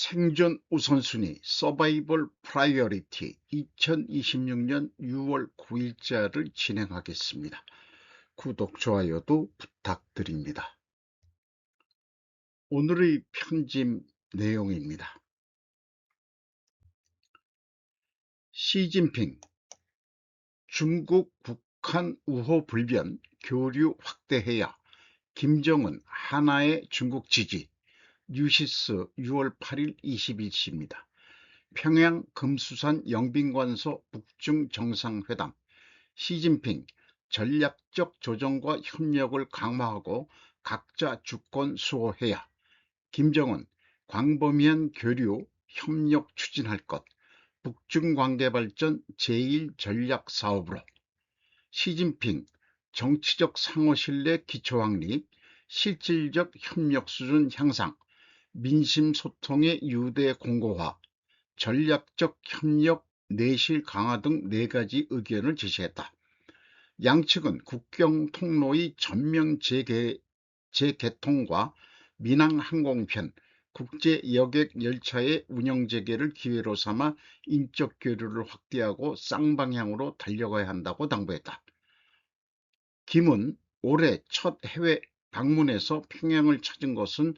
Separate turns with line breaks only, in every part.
생존 우선순위 서바이벌 프라이어리티 2026년 6월 9일자를 진행하겠습니다. 구독, 좋아요도 부탁드립니다. 오늘의 편집 내용입니다. 시진핑, 중국 북한 우호 불변, 교류 확대해야. 김정은, 하나의 중국 지지. 뉴시스 6월 8일 21시입니다. 평양 금수산 영빈관소 북중 정상회담. 시진핑, 전략적 조정과 협력을 강화하고 각자 주권 수호해야. 김정은, 광범위한 교류, 협력 추진할 것. 북중 관계 발전 제1전략사업으로. 시진핑, 정치적 상호신뢰 기초 확립, 실질적 협력 수준 향상, 민심 소통의 유대 공고화, 전략적 협력 내실 강화 등 4가지 의견을 제시했다. 양측은 국경 통로의 전면 재개통과 민항 항공편, 국제 여객 열차의 운영 재개를 기회로 삼아 인적 교류를 확대하고 쌍방향으로 달려가야 한다고 당부했다. 김은 올해 첫 해외 방문에서 평양을 찾은 것은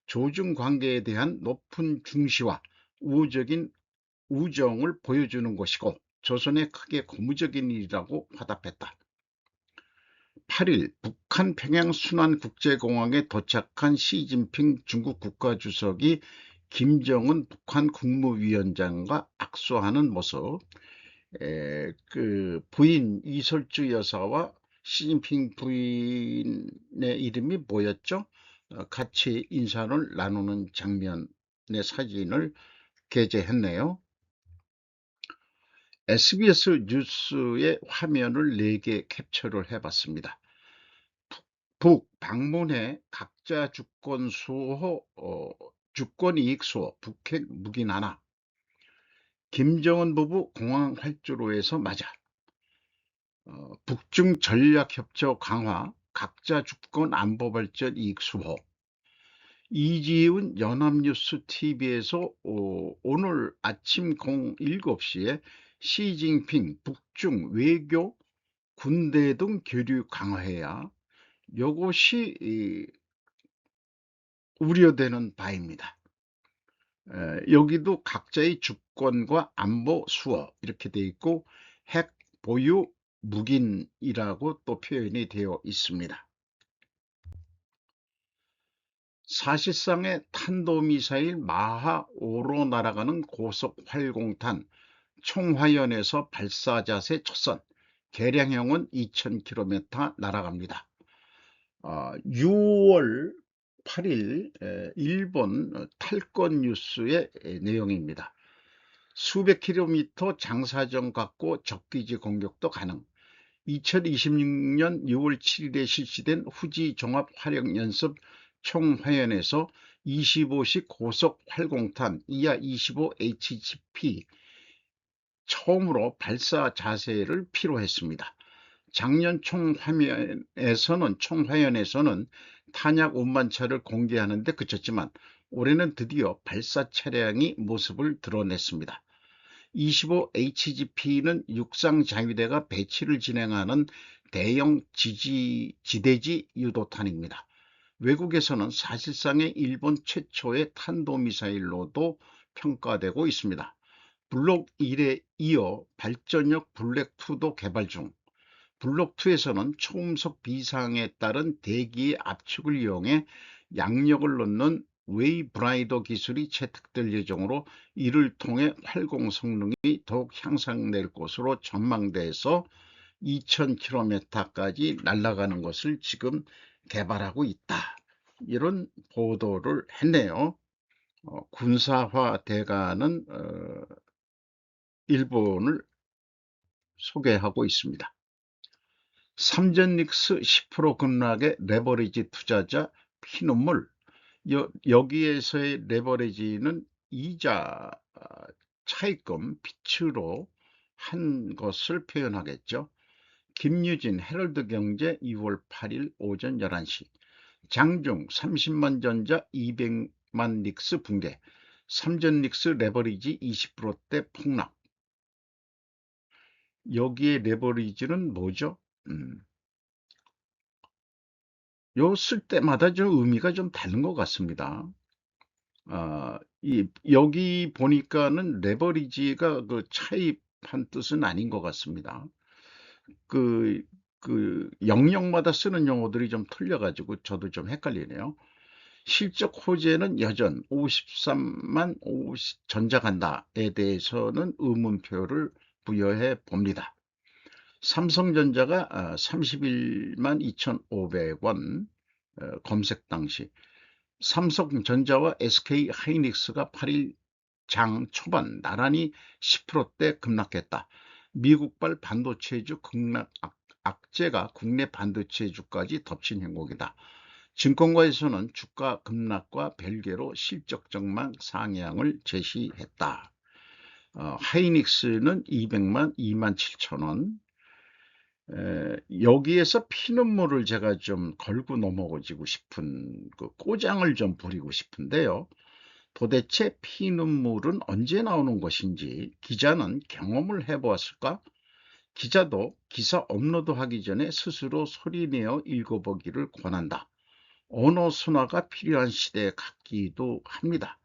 조중 관계에 대한 높은 중시와 우호적인 우정을 보여주는 것이고 조선의 크게 고무적인 일이라고 화답했다. 8일 북한 평양 순환국제공항에 도착한 시진핑 중국 국가주석이 김정은 북한 국무위원장과 악수하는 모습, 부인 이설주 여사와 시진핑 부인의 이름이 뭐였죠? 같이 인사를 나누는 장면의 사진을 게재했네요. SBS 뉴스의 화면을 4개 캡처를 해봤습니다. 북 방문해 각자 주권 수호, 주권 이익 수호, 북핵 무기 난하. 김정은 부부 공항 활주로에서 맞아. 북중 전략 협조 강화, 각자 주권 안보 발전 이익 수호. 이지훈 연합뉴스 TV에서 오늘 아침 7시에 시진핑 북중 외교, 군대 등 교류 강화해야. 이것이 우려되는 바입니다. 여기도 각자의 주권과 안보 수호 이렇게 되어 있고 핵 보유 묵인이라고 또 표현이 되어 있습니다. 사실상의 탄도미사일 마하5로 날아가는 고속 활공탄 총화연에서 발사 자세 첫선, 개량형은 2000km 날아갑니다. 6월 8일 일본 탈권 뉴스의 내용입니다. 수백 킬로미터 장사정 갖고 적기지 공격도 가능. 2026년 6월 7일에 실시된 후지 종합 화력 연습 총화연에서 25식 고속 활공탄 이하 25HGP 처음으로 발사 자세를披露했습니다. 작년 총화연에서는 탄약 운반차를 공개하는 데 그쳤지만 올해는 드디어 발사 차량이 모습을 드러냈습니다. 25HGP는 육상 자위대가 배치를 진행하는 대형 지대지 유도탄입니다. 외국에서는 사실상의 일본 최초의 탄도미사일로도 평가되고 있습니다. 블록 1에 이어 발전력 블랙2도 개발 중. 블록2에서는 초음속 비상에 따른 대기의 압축을 이용해 양력을 넣는 웨이브라이더 기술이 채택될 예정으로 이를 통해 활공 성능이 더욱 향상될 것으로 전망돼서 2000km까지 날아가는 것을 지금 개발하고 있다. 이런 보도를 했네요. 군사화돼가는 일본을 소개하고 있습니다. 삼전닉스 10% 급락의 레버리지 투자자 피눈물. 여기에서의 레버리지는 이자 차입금 빛으로 한 것을 표현하겠죠. 김유진 헤럴드경제 2월 8일 오전 11시. 장중 30만 전자 200만 닉스 붕괴. 삼전릭스 레버리지 20%대 폭락. 여기에 레버리지는 뭐죠? 요 쓸 때마다 좀 의미가 좀 다른 것 같습니다. 여기 보니까는 레버리지가 그 차입한 뜻은 아닌 것 같습니다. 영역마다 쓰는 용어들이 좀 틀려가지고 저도 좀 헷갈리네요. 실적 호재는 여전 53만 50 전작한다에 대해서는 의문표를 부여해 봅니다. 삼성전자가 31만 2,500원 검색 당시 삼성전자와 SK하이닉스가 8일 장 초반 나란히 10%대 급락했다. 미국발 반도체주 급락 악재가 국내 반도체주까지 덮친 행보이다. 증권가에서는 주가 급락과 별개로 실적 전망 상향을 제시했다. 하이닉스는 200만 2만 7천 원. 여기에서 피눈물을 제가 좀 걸고 넘어가지고 싶은 그 꼬장을 좀 부리고 싶은데요. 도대체 피눈물은 언제 나오는 것인지 기자는 경험을 해보았을까? 기자도 기사 업로드하기 전에 스스로 소리내어 읽어보기를 권한다. 언어 순화가 필요한 시대 같기도 합니다.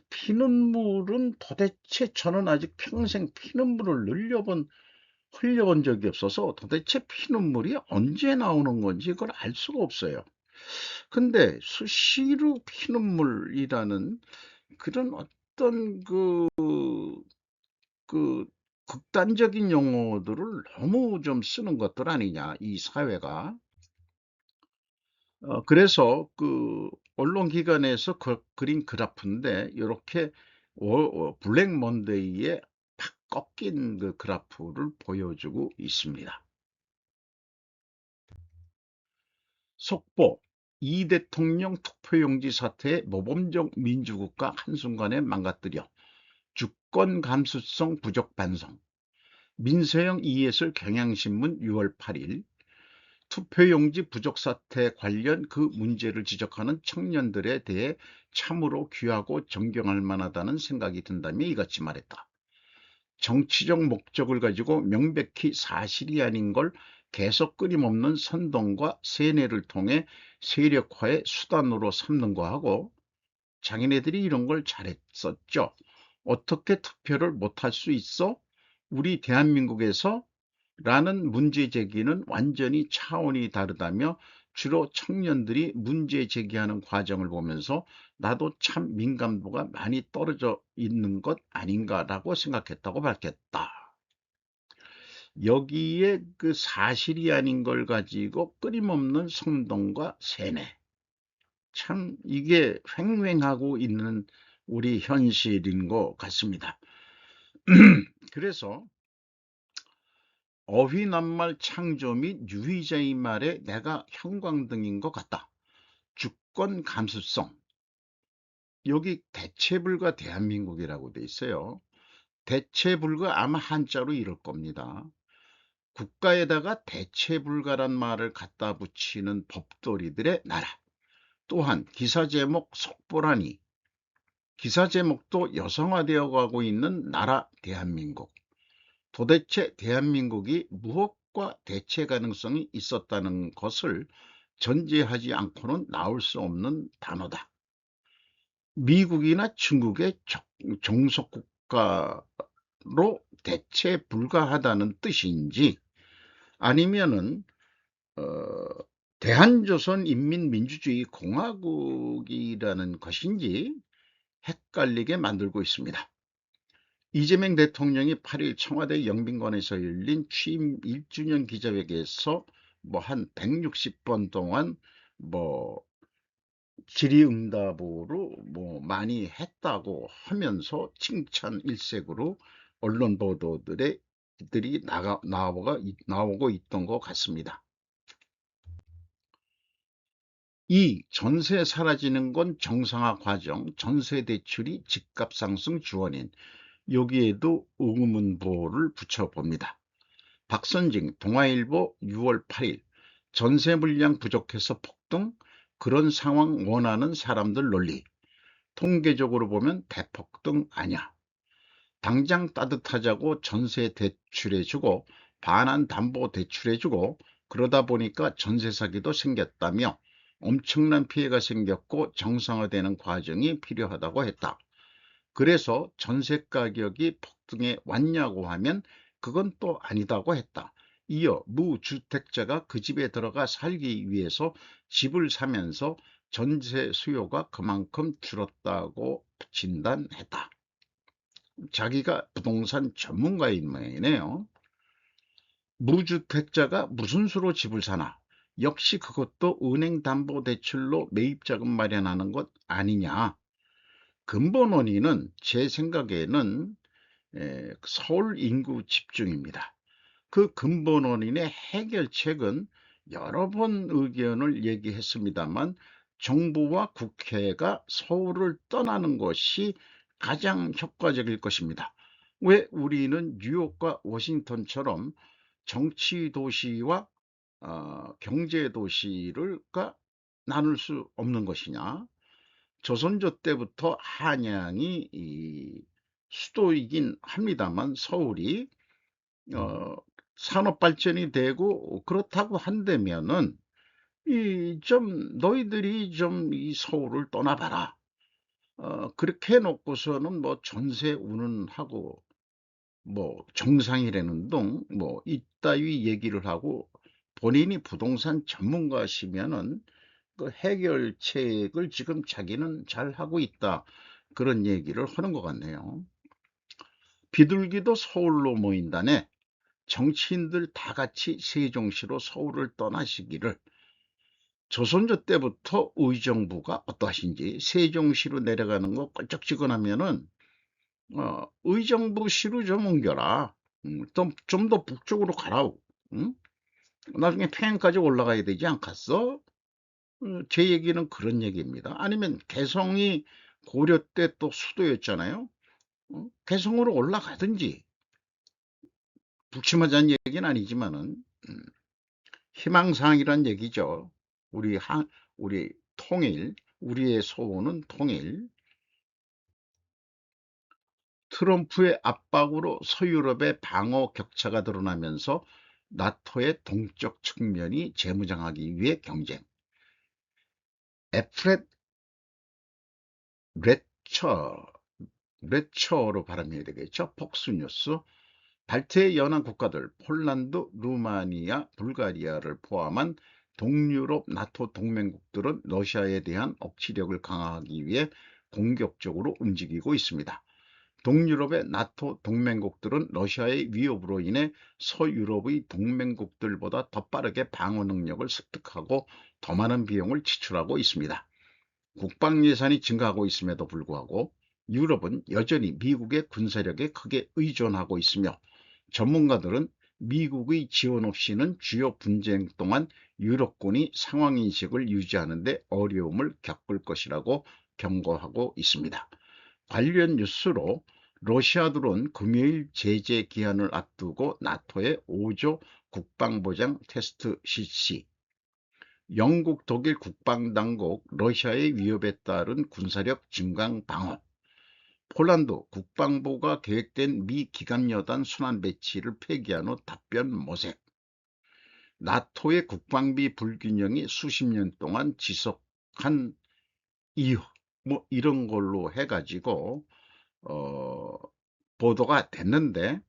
피눈물은 도대체 저는 아직 평생 피눈물을 흘려본 적이 없어서 도대체 피눈물이 언제 나오는 건지 그걸 알 수가 없어요. 근데 수시로 피눈물이라는 그런 어떤 그 극단적인 용어들을 너무 좀 쓰는 것들 아니냐, 이 사회가. 그래서 언론기관에서 그린 그래프인데, 이렇게 블랙 먼데이에 팍 꺾인 그 그래프를 보여주고 있습니다. 속보, 이 대통령 투표용지 사태의 모범적 민주국가 한순간에 망가뜨려 주권 감수성 부족 반성. 민서영 이예슬 경향신문 6월 8일 투표용지 부족 사태 관련 그 문제를 지적하는 청년들에 대해 참으로 귀하고 존경할 만하다는 생각이 든다며 이같이 말했다. 정치적 목적을 가지고 명백히 사실이 아닌 걸 계속 끊임없는 선동과 세뇌를 통해 세력화의 수단으로 삼는 거하고, 자기네들이 이런 걸 잘했었죠. 어떻게 투표를 못할 수 있어? 우리 대한민국에서? 라는 문제 제기는 완전히 차원이 다르다며, 주로 청년들이 문제 제기하는 과정을 보면서 나도 참 민감도가 많이 떨어져 있는 것 아닌가라고 생각했다고 밝혔다. 여기에 그 사실이 아닌 걸 가지고 끊임없는 선동과 세뇌, 참 이게 횡행하고 있는 우리 현실인 것 같습니다. 그래서 어휘낱말 창조 및 유희자의 말에 내가 형광등인 것 같다. 주권 감수성, 여기 대체불가 대한민국이라고 돼 있어요. 대체불가 아마 한자로 이럴 겁니다. 국가에다가 대체불가란 말을 갖다 붙이는 법도리들의 나라. 또한 기사 제목 속보라니, 기사 제목도 여성화되어 가고 있는 나라 대한민국. 도대체 대한민국이 무엇과 대체 가능성이 있었다는 것을 전제하지 않고는 나올 수 없는 단어다. 미국이나 중국의 종속국가로 대체 불가하다는 뜻인지, 아니면은 대한조선인민민주주의 공화국이라는 것인지 헷갈리게 만들고 있습니다. 이재명 대통령이 8일 청와대 영빈관에서 열린 취임 1주년 기자회견에서 한 160번 동안 질의응답으로 많이 했다고 하면서 칭찬 일색으로 언론 보도들이 나오고 있던 것 같습니다. 이 전세 사라지는 건 정상화 과정, 전세 대출이 집값 상승 주원인, 여기에도 의문보를 붙여봅니다. 박선징 동아일보 6월 8일 전세 물량 부족해서 폭등, 그런 상황 원하는 사람들 논리. 통계적으로 보면 대폭등 아니야. 당장 따뜻하자고 전세 대출해주고 반환 담보 대출해주고 그러다 보니까 전세 사기도 생겼다며 엄청난 피해가 생겼고 정상화되는 과정이 필요하다고 했다. 그래서 전세 가격이 폭등해 왔냐고 하면 그건 또 아니다고 했다. 이어 무주택자가 그 집에 들어가 살기 위해서 집을 사면서 전세 수요가 그만큼 줄었다고 진단했다. 자기가 부동산 전문가인 모양이네요. 무주택자가 무슨 수로 집을 사나? 역시 그것도 은행담보대출로 매입자금 마련하는 것 아니냐? 근본 원인은 제 생각에는 서울 인구 집중입니다. 그 근본 원인의 해결책은 여러 번 의견을 얘기했습니다만 정부와 국회가 서울을 떠나는 것이 가장 효과적일 것입니다. 왜 우리는 뉴욕과 워싱턴처럼 정치 도시와 경제 도시를 나눌 수 없는 것이냐? 조선조 때부터 한양이 수도이긴 합니다만 서울이 산업 발전이 되고 그렇다고 한다면은 이 좀 너희들이 좀 이 서울을 떠나봐라. 그렇게 해놓고서는 뭐 전세 운운하고 뭐 정상이라는 둥 뭐 이따위 얘기를 하고 본인이 부동산 전문가시면은 그 해결책을 지금 자기는 잘 하고 있다. 그런 얘기를 하는 것 같네요. 비둘기도 서울로 모인다네. 정치인들 다 같이 세종시로 서울을 떠나시기를. 조선조 때부터 의정부가 어떠하신지 세종시로 내려가는 거 껄쩍지근하면은 의정부시로 좀 옮겨라. 좀 더 북쪽으로 가라. 응? 나중에 평양까지 올라가야 되지 않겠어? 제 얘기는 그런 얘기입니다. 아니면 개성이 고려 때 또 수도였잖아요. 개성으로 올라가든지 북침하자는 얘기는 아니지만은 희망사항이란 얘기죠. 우리 통일, 우리의 소원은 통일. 트럼프의 압박으로 서유럽의 방어 격차가 드러나면서 나토의 동쪽 측면이 재무장하기 위해 경쟁. 에프렛 레처로 발음해야 되겠죠. 폭스뉴스. 발트해 연안 국가들 폴란드, 루마니아, 불가리아를 포함한 동유럽 나토 동맹국들은 러시아에 대한 억지력을 강화하기 위해 공격적으로 움직이고 있습니다. 동유럽의 나토 동맹국들은 러시아의 위협으로 인해 서유럽의 동맹국들보다 더 빠르게 방어 능력을 습득하고 더 많은 비용을 지출하고 있습니다. 국방 예산이 증가하고 있음에도 불구하고 유럽은 여전히 미국의 군사력에 크게 의존하고 있으며 전문가들은 미국의 지원 없이는 주요 분쟁 동안 유럽군이 상황인식을 유지하는 데 어려움을 겪을 것이라고 경고하고 있습니다. 관련 뉴스로 러시아 드론 금요일 제재 기한을 앞두고 나토의 5조 국방보장 테스트 실시, 영국, 독일 국방당국 러시아의 위협에 따른 군사력 증강 방어, 폴란드 국방부가 계획된 미 기갑여단 순환 배치를 폐기한 후 답변 모색, 나토의 국방비 불균형이 수십 년 동안 지속한 이유, 뭐 이런 걸로 해가지고 보도가 됐는데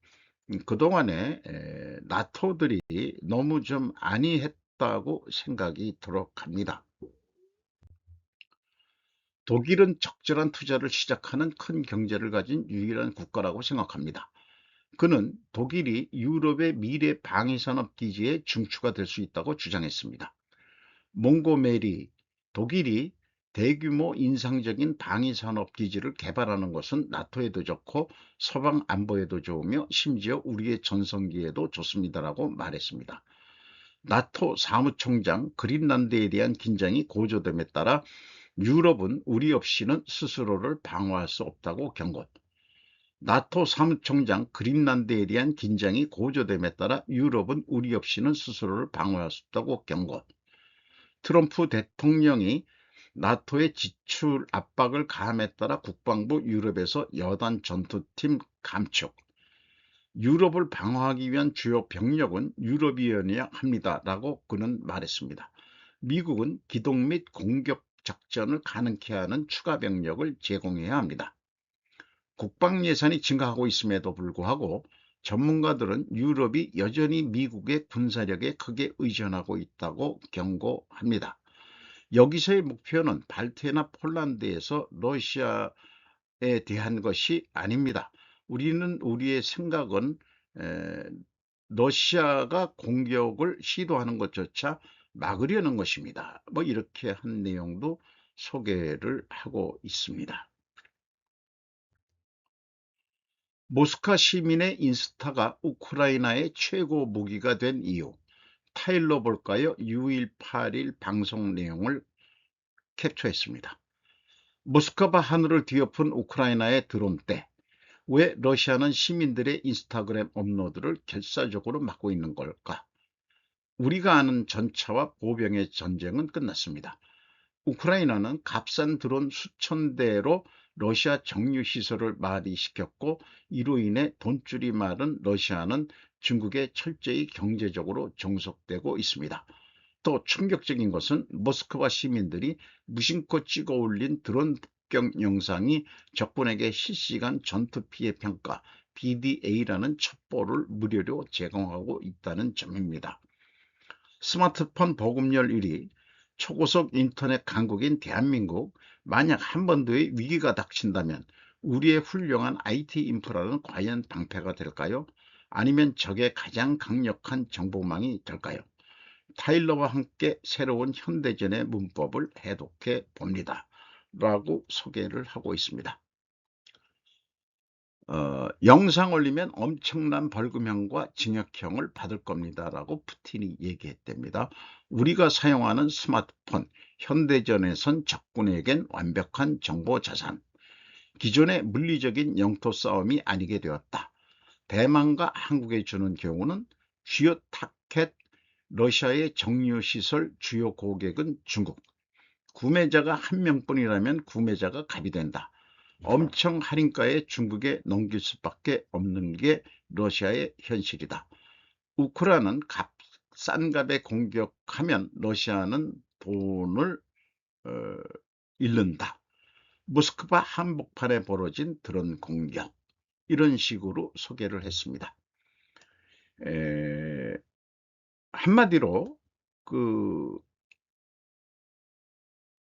그동안에 나토들이 너무 좀 안이했다고 생각이 들어갑니다. 독일은 적절한 투자를 시작하는 큰 경제를 가진 유일한 국가라고 생각합니다. 그는 독일이 유럽의 미래 방위산업 기지의 중추가 될 수 있다고 주장했습니다. 몽고메리, 독일이 대규모 인상적인 방위산업 기지를 개발하는 것은 나토에도 좋고 서방 안보에도 좋으며 심지어 우리의 전성기에도 좋습니다라고 말했습니다. 나토 사무총장 그린란드에 대한 긴장이 고조됨에 따라 유럽은 우리 없이는 스스로를 방어할 수 없다고 경고. 나토 사무총장 그린란드에 대한 긴장이 고조됨에 따라 유럽은 우리 없이는 스스로를 방어할 수 없다고 경고. 트럼프 대통령이 나토의 지출 압박을 가함에 따라 국방부 유럽에서 여단 전투팀 감축, 유럽을 방어하기 위한 주요 병력은 유럽이어야 합니다라고 그는 말했습니다. 미국은 기동 및 공격 작전을 가능케 하는 추가 병력을 제공해야 합니다. 국방 예산이 증가하고 있음에도 불구하고 전문가들은 유럽이 여전히 미국의 군사력에 크게 의존하고 있다고 경고합니다. 여기서의 목표는 발트해나 폴란드에서 러시아에 대한 것이 아닙니다. 우리의 생각은 러시아가 공격을 시도하는 것조차 막으려는 것입니다. 뭐 이렇게 한 내용도 소개를 하고 있습니다. 모스크바 시민의 인스타가 우크라이나의 최고 무기가 된 이유, 타일러 볼까요? 6일 8일 방송 내용을 캡처했습니다. 모스크바 하늘을 뒤엎은 우크라이나의 드론 때 왜 러시아는 시민들의 인스타그램 업로드를 결사적으로 막고 있는 걸까? 우리가 아는 전차와 보병의 전쟁은 끝났습니다. 우크라이나는 값싼 드론 수천 대로 러시아 정유시설을 마비시켰고, 이로 인해 돈줄이 마른 러시아는 중국에 철저히 경제적으로 종속되고 있습니다. 또 충격적인 것은 모스크바 시민들이 무심코 찍어 올린 드론 폭격 영상이 적군에게 실시간 전투 피해 평가 BDA라는 첩보를 무료로 제공하고 있다는 점입니다. 스마트폰 보급률 1위, 초고속 인터넷 강국인 대한민국, 만약 한반도에 위기가 닥친다면 우리의 훌륭한 IT 인프라는 과연 방패가 될까요? 아니면 적의 가장 강력한 정보망이 될까요? 타일러와 함께 새로운 현대전의 문법을 해독해 봅니다. 라고 소개를 하고 있습니다. 영상 올리면 엄청난 벌금형과 징역형을 받을 겁니다. 라고 푸틴이 얘기했답니다. 우리가 사용하는 스마트폰, 현대전에선 적군에겐 완벽한 정보자산, 기존의 물리적인 영토 싸움이 아니게 되었다. 대만과 한국에 주는 경우는 주요 타켓 러시아의 정유시설 주요 고객은 중국. 구매자가 한 명뿐이라면 구매자가 갑이 된다. 엄청 할인가에 중국에 넘길 수밖에 없는 게 러시아의 현실이다. 우크라이나는 싼 값에 공격하면 러시아는 돈을 잃는다. 모스크바 한복판에 벌어진 드론 공격, 이런 식으로 소개를 했습니다. 한마디로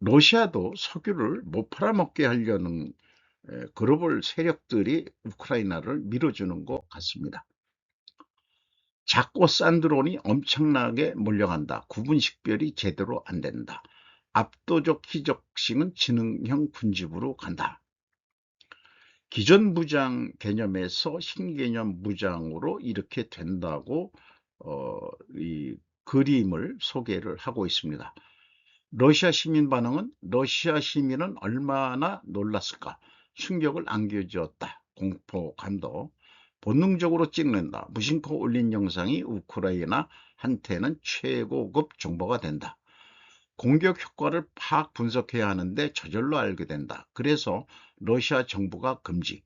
러시아도 석유를 못 팔아먹게 하려는 글로벌 세력들이 우크라이나를 밀어주는 것 같습니다. 작고 싼 드론이 엄청나게 몰려간다. 구분 식별이 제대로 안 된다. 압도적 희적심은 지능형 군집으로 간다. 기존 무장 개념에서 신개념 무장으로 이렇게 된다고 이 그림을 소개를 하고 있습니다. 러시아 시민 반응은, 러시아 시민은 얼마나 놀랐을까? 충격을 안겨주었다. 공포, 감도. 본능적으로 찍는다. 무심코 올린 영상이 우크라이나한테는 최고급 정보가 된다. 공격 효과를 파악 분석해야 하는데 저절로 알게 된다. 그래서 러시아 정부가 금지.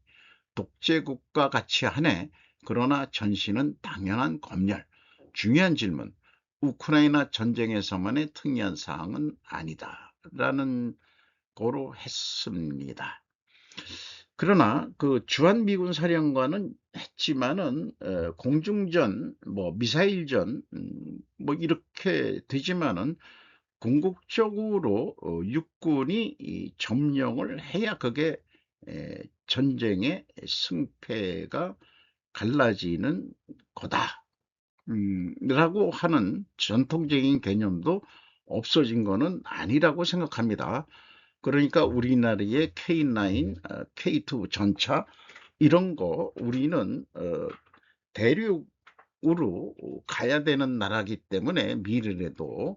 독재국가 같이 하네. 그러나 전시는 당연한 검열. 중요한 질문. 우크라이나 전쟁에서만의 특이한 사항은 아니다. 라는 거로 했습니다. 그러나 그 주한미군 사령관은 했지만은 공중전, 뭐 미사일전, 뭐 이렇게 되지만은 궁극적으로 육군이 점령을 해야 그게 전쟁의 승패가 갈라지는 거다. 라고 하는 전통적인 개념도 없어진 것은 아니라고 생각합니다. 그러니까 우리나라의 K9, K2 전차 이런 거 우리는 대륙으로 가야 되는 나라기 때문에 미래에도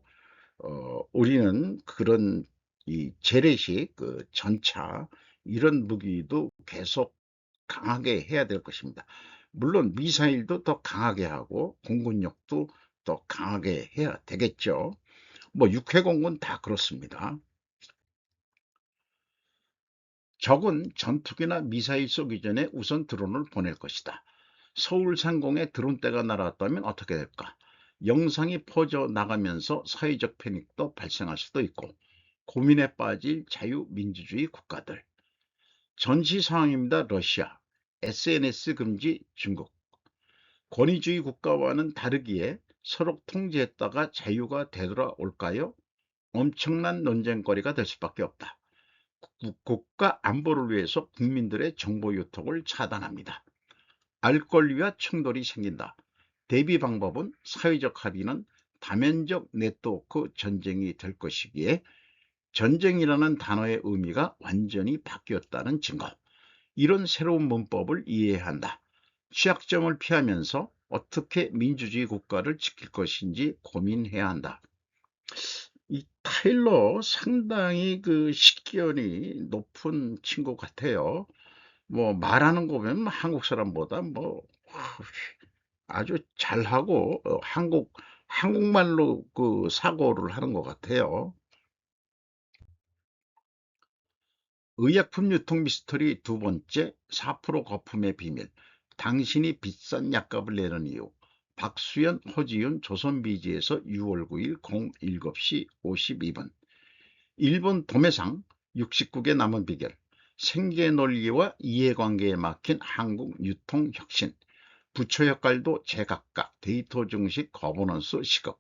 우리는 그런 이 재래식 전차 이런 무기도 계속 강하게 해야 될 것입니다. 물론 미사일도 더 강하게 하고 공군력도 더 강하게 해야 되겠죠. 뭐 육해공군 다 그렇습니다. 적은 전투기나 미사일 쏘기 전에 우선 드론을 보낼 것이다. 서울 상공에 드론대가 날아왔다면 어떻게 될까? 영상이 퍼져 나가면서 사회적 패닉도 발생할 수도 있고 고민에 빠질 자유민주주의 국가들. 전시 상황입니다. 러시아. SNS 금지 중국. 권위주의 국가와는 다르기에 서로 통제했다가 자유가 되돌아올까요? 엄청난 논쟁거리가 될 수밖에 없다. 국가 안보를 위해서 국민들의 정보 유통을 차단합니다. 알 권리와 충돌이 생긴다. 대비 방법은 사회적 합의는 다면적 네트워크 전쟁이 될 것이기에 전쟁이라는 단어의 의미가 완전히 바뀌었다는 증거. 이런 새로운 문법을 이해해야 한다. 취약점을 피하면서 어떻게 민주주의 국가를 지킬 것인지 고민해야 한다. 이 타일러 상당히 그 식견이 높은 친구 같아요. 뭐 말하는 거 보면 한국 사람보다 뭐 아주 잘하고 한국말로 그 사고를 하는 것 같아요. 의약품 유통 미스터리 두 번째, 4% 거품의 비밀. 당신이 비싼 약값을 내는 이유. 박수연, 허지윤, 조선비지에서 6월 9일 07시 52분. 일본 도매상 69개 남은 비결. 생계 논리와 이해관계에 막힌 한국 유통 혁신. 부처 역할도 제각각 데이터 중식 거버넌스 시급.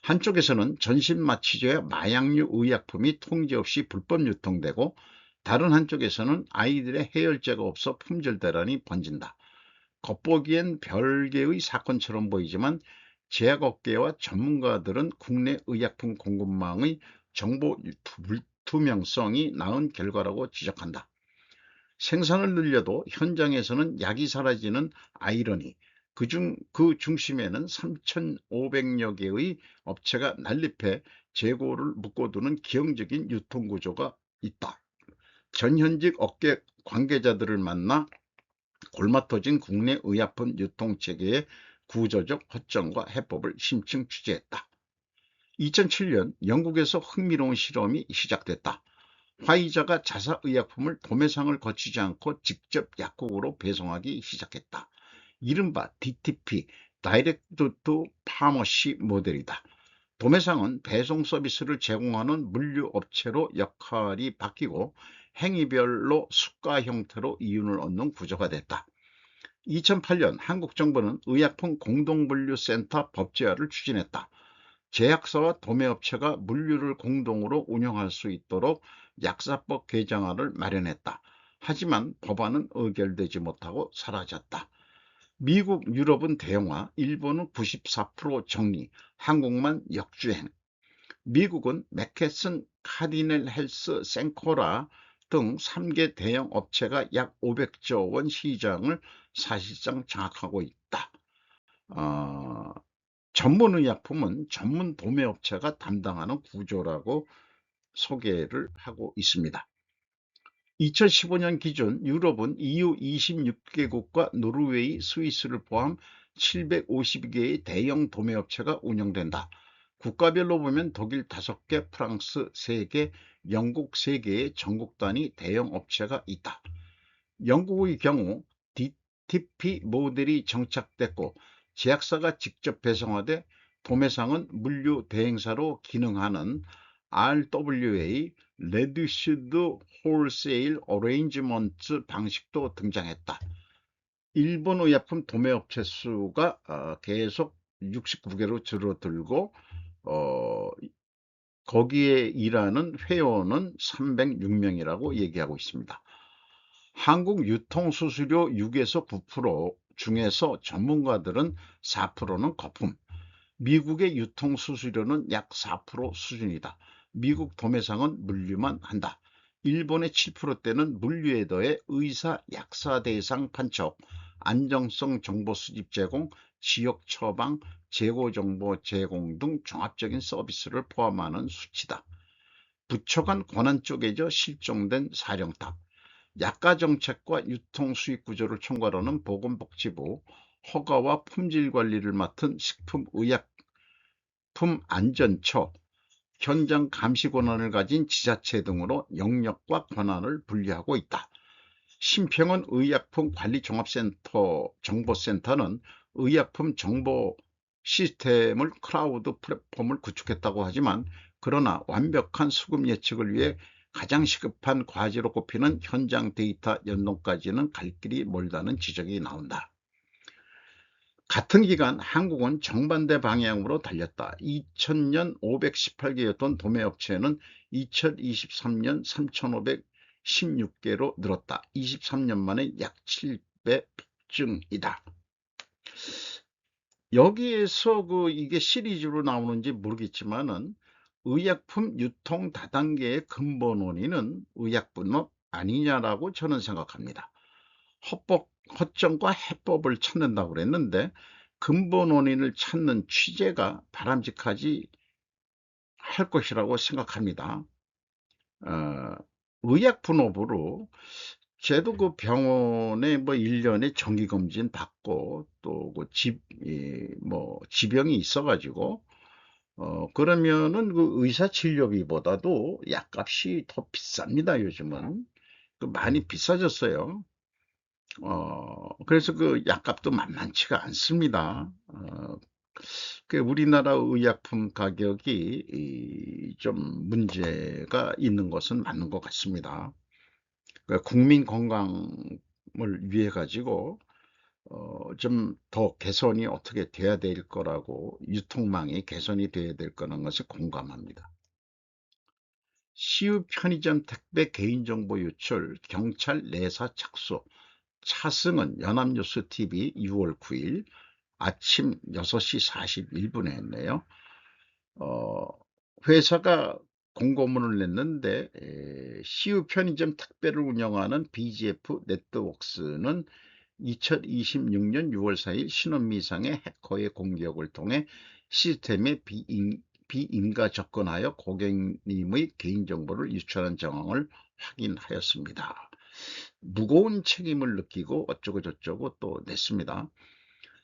한쪽에서는 전신 마취제와 마약류 의약품이 통제 없이 불법 유통되고 다른 한쪽에서는 아이들의 해열제가 없어 품절 대란이 번진다. 겉보기엔 별개의 사건처럼 보이지만 제약업계와 전문가들은 국내 의약품 공급망의 정보 불투명성이 낳은 결과라고 지적한다. 생산을 늘려도 현장에서는 약이 사라지는 아이러니, 그 중심에는 3,500여 개의 업체가 난립해 재고를 묶어두는 기형적인 유통구조가 있다. 전현직 업계 관계자들을 만나 골마터진 국내 의약품 유통체계의 구조적 허점과 해법을 심층 취재했다. 2007년 영국에서 흥미로운 실험이 시작됐다. 화이자가 자사의약품을 도매상을 거치지 않고 직접 약국으로 배송하기 시작했다. 이른바 DTP, 다이렉트 투 파머시 모델이다. 도매상은 배송 서비스를 제공하는 물류업체로 역할이 바뀌고 행위별로 수가 형태로 이윤을 얻는 구조가 됐다. 2008년 한국 정부는 의약품 공동분류센터 법제화를 추진했다. 제약사와 도매업체가 물류를 공동으로 운영할 수 있도록 약사법 개정안을 마련했다. 하지만 법안은 의결되지 못하고 사라졌다. 미국, 유럽은 대형화, 일본은 94% 정리, 한국만 역주행. 미국은 맥케슨, 카디넬 헬스, 생코라 등 3개 대형 업체가 약 500조 원 시장을 사실상 장악하고 있다. 어, 전문의약품은 전문 도매업체가 담당하는 구조라고 소개를 하고 있습니다. 2015년 기준 유럽은 EU 26개국과 노르웨이, 스위스를 포함 750개의 대형 도매업체가 운영된다. 국가별로 보면 독일 5개, 프랑스 3개, 영국 3개의 전국 단위 대형 업체가 있다. 영국의 경우 DTP 모델이 정착됐고 제약사가 직접 배송하되 도매상은 물류 대행사로 기능하는 RWA Reduced Wholesale Arrangement 방식도 등장했다. 일본 의약품 도매업체 수가 계속 69개로 줄어들고 거기에 일하는 회원은 306명이라고 얘기하고 있습니다. 한국 유통수수료 6에서 9% 중에서 전문가들은 4%는 거품, 미국의 유통수수료는 약 4% 수준이다. 미국 도매상은 물류만 한다. 일본의 7%대는 물류에 더해 의사, 약사 대상 판촉, 안정성 정보 수집 제공, 지역 처방, 재고 정보 제공 등 종합적인 서비스를 포함하는 수치다. 부처 간 권한 쪼개져 실종된 사령탑. 약가 정책과 유통 수익 구조를 총괄하는 보건복지부, 허가와 품질 관리를 맡은 식품의약품안전처, 현장 감시 권한을 가진 지자체 등으로 영역과 권한을 분리하고 있다. 심평원 의약품관리종합센터 정보센터는 의약품 정보 시스템을 클라우드 플랫폼을 구축했다고 하지만, 그러나 완벽한 수급 예측을 위해 가장 시급한 과제로 꼽히는 현장 데이터 연동까지는 갈 길이 멀다는 지적이 나온다. 같은 기간 한국은 정반대 방향으로 달렸다. 2000년 518개였던 도매업체는 2023년 3516개로 늘었다. 23년 만에 약 7배 폭증이다. 여기에서 이게 시리즈로 나오는지 모르겠지만은, 의약품 유통 다단계의 근본 원인은 의약분업 아니냐라고 저는 생각합니다. 허점과 해법을 찾는다고 그랬는데, 근본 원인을 찾는 취재가 바람직하지 할 것이라고 생각합니다. 의약분업으로 저도 병원에 1년에 정기검진 받고, 또 지병이 있어가지고, 그러면은 의사 진료비보다도 약값이 더 비쌉니다, 요즘은. 많이 비싸졌어요. 그래서 약값도 만만치가 않습니다. 우리나라 의약품 가격이 좀 문제가 있는 것은 맞는 것 같습니다. 국민 건강을 위해 가지고 좀 더 개선이 어떻게 돼야 될 거라고, 유통망이 개선이 돼야 될 거라는 것에 공감합니다. 시유 편의점 택배 개인정보 유출, 경찰 내사 착수. 차승은 연합뉴스 TV 6월 9일 아침 6시 41분에 했네요. 회사가 공고문을 냈는데, 시유 편의점 택배를 운영하는 BGF 네트웍스는 2026년 6월 4일 신원미상의 해커의 공격을 통해 시스템에 비인가 접근하여 고객님의 개인정보를 유출한 정황을 확인하였습니다. 무거운 책임을 느끼고 어쩌고 저쩌고 또 냈습니다.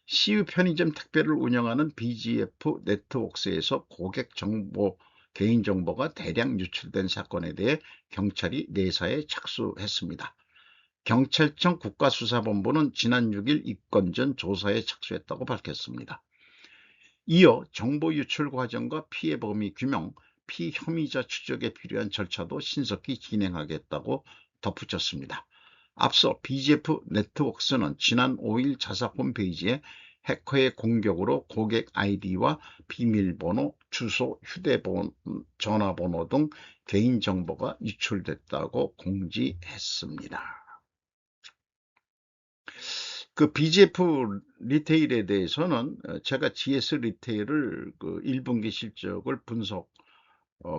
시유 편의점 택배를 운영하는 BGF 네트웍스에서 고객 정보, 개인정보가 대량 유출된 사건에 대해 경찰이 내사에 착수했습니다. 경찰청 국가수사본부는 지난 6일 입건 전 조사에 착수했다고 밝혔습니다. 이어 정보 유출 과정과 피해 범위 규명, 피혐의자 추적에 필요한 절차도 신속히 진행하겠다고 덧붙였습니다. 앞서 BGF 네트웍스는 지난 5일 자사 홈페이지에 해커의 공격으로 고객 아이디와 비밀번호, 주소, 휴대폰, 전화번호 등 개인정보가 유출됐다고 공지했습니다. BGF 리테일에 대해서는 제가 GS 리테일을 1분기 실적을 분석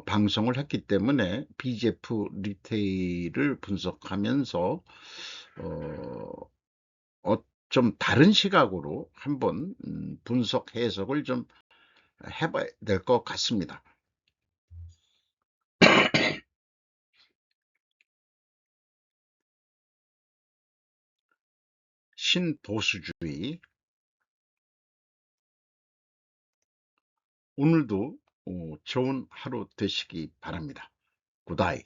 방송을 했기 때문에, BGF 리테일을 분석하면서 좀 다른 시각으로 한번 분석 해석을 좀 해봐야 될 것 같습니다. 신보수주의. 오늘도 좋은 하루 되시기 바랍니다. 굿아이.